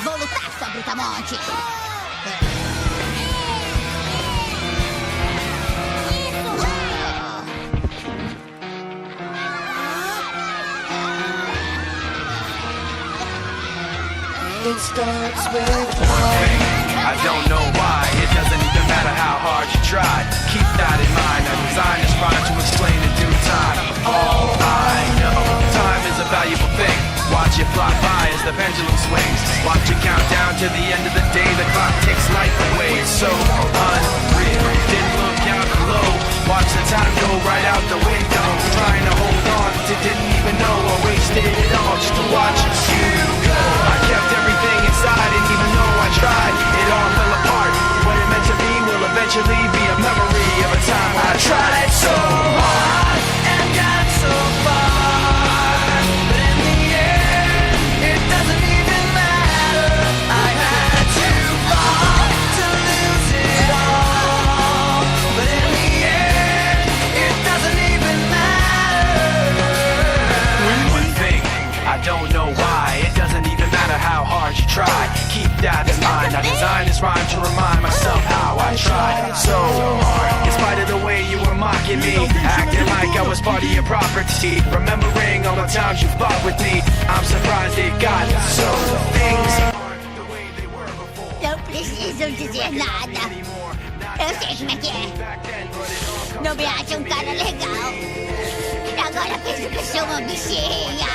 Vou lutar, sua brutamonte. It starts with one. I don't know why. It doesn't even matter how hard you try. Keep that in mind. I designed this rhyme to explain in due time. All I know, time is a valuable thing. Watch it fly by as the pendulum swings. Watch it count down to the end of the day. The clock takes life away. It's so unreal. Didn't look out below. Watch the time go right out the window. Trying to hold on to didn't even know I wasted it all just to watch you go. I kept everything inside and even though I tried, it all fell apart. What it meant to be will eventually be a memory of a time when I tried so hard and got so far. But in the end, it doesn't even matter. I had to fall to lose it all. But in the end, it doesn't even matter. One thing, I don't know why. It doesn't even matter how hard you try. Keep that in mind. I designed this rhyme to remind myself how I tried so hard. In spite of the way you were mocking me, acting like I was part of your property, remembering all the times you fought with me, I'm surprised it got so. Things aren't the way they were before. Não preciso dizer nada. Eu sei como é que é. Não me acha um cara legal. E agora penso que sou uma bichinha.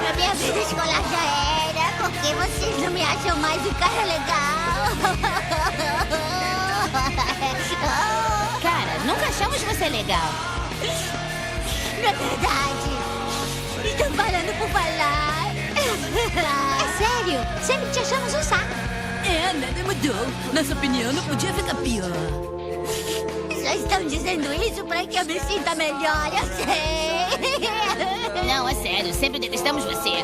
A minha vida escolar já era. Por que vocês não me acham mais um cara legal? Cara, nunca achamos você legal. Não é verdade. Estou falando por falar. É sério, sempre te achamos um saco. É, nada mudou. Nossa opinião não podia ficar pior. Só estão dizendo isso pra que eu me sinta melhor, eu sei. Não, é sério, sempre detestamos você.